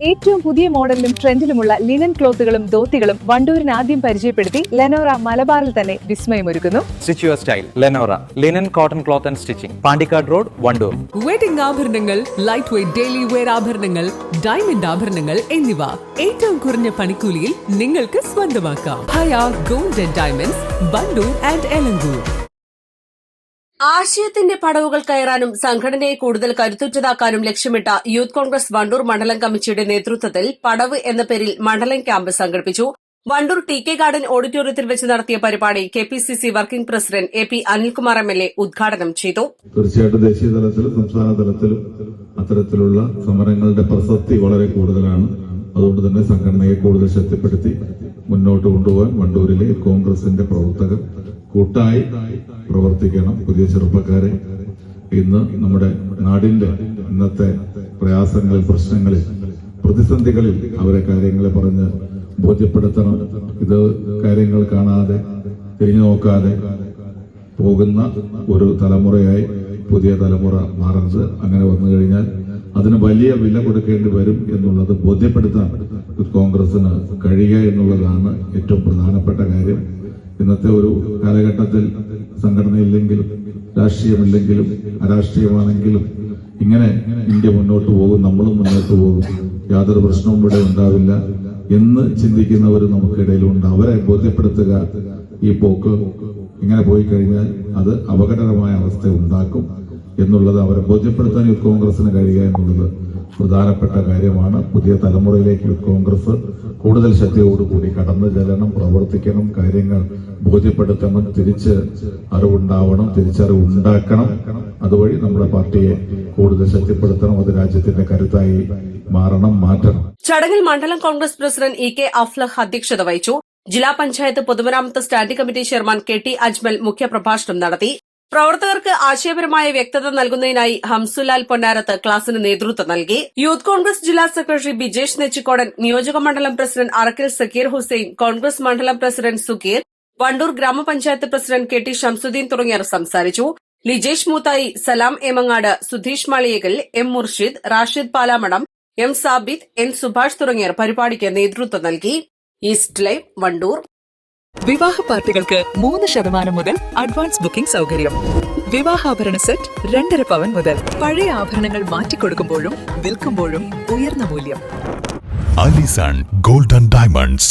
ഏറ്റവും പുതിയ മോഡലിലും ട്രെൻഡിലുമുള്ള ലിനൻ ക്ലോത്തുകളും ധോത്തികളും വണ്ടൂരിന് ആദ്യം പരിചയപ്പെടുത്തി ലെനോറ മലബാറിൽ തന്നെ വിസ്മയമൊരുക്കുന്നു. Stitch your style Lenora linen cotton cloth and stitching, Pandikkad road, Wandoor. Wedding ആഭരണങ്ങൾ, ലൈറ്റ് വെയ്റ്റ് ഡെയിലി വെയർ ആഭരണങ്ങൾ, ഡയമണ്ട് ആഭരണങ്ങൾ എന്നിവ ഏറ്റവും കുറഞ്ഞ പണിക്കൂലിയിൽ നിങ്ങൾക്ക് സ്വന്തമാക്കാം. Haya gold and diamonds, Wandoor and Elankur. ആശയത്തിന്റെ പടവുകൾ കയറാനും സംഘടനയെ കൂടുതൽ കരുത്തുറ്റതാക്കാനും ലക്ഷ്യമിട്ട യൂത്ത് കോൺഗ്രസ് വണ്ടൂർ മണ്ഡലം കമ്മിറ്റിയുടെ നേതൃത്വത്തിൽ പടവ് എന്ന പേരിൽ മണ്ഡലം ക്യാമ്പ് സംഘടിപ്പിച്ചു. വണ്ടൂർ TK ഗാർഡൻ ഓഡിറ്റോറിയത്തിൽ വെച്ച് നടത്തിയ പരിപാടി KPCC working president AP Anilkumar MLA ഉദ്ഘാടനം ചെയ്തു. തീർച്ചയായിട്ടും ദേശീയ തലത്തിലും സംസ്ഥാന തലത്തിലും അത്തരത്തിലുള്ള സമരങ്ങളുടെ പ്രസക്തി വളരെ കൂടുതലാണ്. അതുകൊണ്ട് തന്നെ സംഘടനയെ കൂടുതൽ ശക്തിപ്പെടുത്തി മുന്നോട്ട് കൊണ്ടുപോകാൻ വണ്ടൂരിലെ കോൺഗ്രസിന്റെ പ്രവർത്തകർ കൂട്ടായി പ്രവർത്തിക്കണം. പുതിയ ചെറുപ്പക്കാരെ ഇന്ന് നമ്മുടെ നാടിന്റെ ഇന്നത്തെ പ്രയാസങ്ങളിൽ, പ്രശ്നങ്ങളിൽ, പ്രതിസന്ധികളിൽ അവരെ കാര്യങ്ങളെ പറഞ്ഞ് ബോധ്യപ്പെടുത്തണം. ഇത് കാര്യങ്ങൾ കാണാതെ തിരിഞ്ഞു നോക്കാതെ പോകുന്ന ഒരു തലമുറയായി പുതിയ തലമുറ മാറുന്നത്. അങ്ങനെ വന്നു കഴിഞ്ഞാൽ അതിന് വലിയ വില കൊടുക്കേണ്ടി വരും എന്നുള്ളത് ബോധ്യപ്പെടുത്താൻ കോൺഗ്രസിന് കഴിയുക എന്നുള്ളതാണ് ഏറ്റവും പ്രധാനപ്പെട്ട കാര്യം. ഇന്നത്തെ ഒരു കാലഘട്ടത്തിൽ സംഘടനയില്ലെങ്കിലും രാഷ്ട്രീയമില്ലെങ്കിലും അരാഷ്ട്രീയമാണെങ്കിലും ഇങ്ങനെ ഇന്ത്യ മുന്നോട്ട് പോകും, നമ്മളും മുന്നോട്ട് പോകും, യാതൊരു പ്രശ്നവും ഇവിടെ ഉണ്ടാവില്ല എന്ന് ചിന്തിക്കുന്നവർ നമുക്കിടയിലുണ്ട്. അവരെ ബോധ്യപ്പെടുത്തുക. ഈ പോക്ക് ഇങ്ങനെ പോയി കഴിഞ്ഞാൽ അത് അപകടകരമായ അവസ്ഥ ഉണ്ടാക്കും എന്നുള്ളത് അവരെ ബോധ്യപ്പെടുത്താൻ യൂത്ത് കോൺഗ്രസിന് കഴിയുക എന്നുള്ളത് പ്രധാനപ്പെട്ട കാര്യമാണ്. പുതിയ തലമുറയിലേക്ക് യൂത്ത് കോൺഗ്രസ് കൂടുതൽ ശക്തിയോടുകൂടി കടന്നു ചെല്ലണം, പ്രവർത്തിക്കണം, കാര്യങ്ങൾ ബോധ്യപ്പെടുത്തണം, അറിവുണ്ടാവണം, തിരിച്ചറിവുണ്ടാക്കണം. അതുവഴി നമ്മുടെ പാർട്ടിയെ കൂടുതൽ ശക്തിപ്പെടുത്തണം. അത് രാജ്യത്തിന്റെ കരുത്തായി മാറ്റണം. ചടങ്ങിൽ മണ്ഡലം കോൺഗ്രസ് പ്രസിഡന്റ് EK അഫ്ലഹ് അധ്യക്ഷത വഹിച്ചു. ജില്ലാ പഞ്ചായത്ത് പൊതുമരാമത്ത് standing committee chairman KT Ajmal മുഖ്യപ്രഭാഷണം നടത്തി. പ്രവർത്തകർക്ക് ആശയപരമായ വ്യക്തത നൽകുന്നതിനായി ഹംസുലാൽ പൊന്നാരത്ത് ക്ലാസിന് നേതൃത്വം നൽകി. യൂത്ത് കോൺഗ്രസ് ജില്ലാ സെക്രട്ടറി ബിജേഷ് നെച്ചിക്കോടൻ, നിയോജക മണ്ഡലം പ്രസിഡന്റ് അറക്കൽ സക്കീർ ഹുസൈൻ, കോൺഗ്രസ് മണ്ഡലം പ്രസിഡന്റ് സുക്കീർ, വണ്ടൂർ ഗ്രാമപഞ്ചായത്ത് പ്രസിഡന്റ് KT ഷംസുദ്ദീൻ തുടങ്ങിയവർ സംസാരിച്ചു. ലിജേഷ് മൂത്തായി, സലാം Emangad, Sudheesh Maliyekkal, M Murshid, Rashid Palamadam, M Sabith, N Subhash തുടങ്ങിയവർ പരിപാടിക്ക് നേതൃത്വം നൽകി. East live, Wandoor. വിവാഹ പാർട്ടികൾക്ക് 3% മുതൽ അഡ്വാൻസ് ബുക്കിംഗ് സൗകര്യം. വിവാഹാഭരണ സെറ്റ് 2.5 പവൻ മുതൽ. പഴയ ആഭരണങ്ങൾ മാറ്റിക്കൊടുക്കുമ്പോഴും വിൽക്കുമ്പോഴും ഉയർന്ന മൂല്യം. Allison gold and diamonds,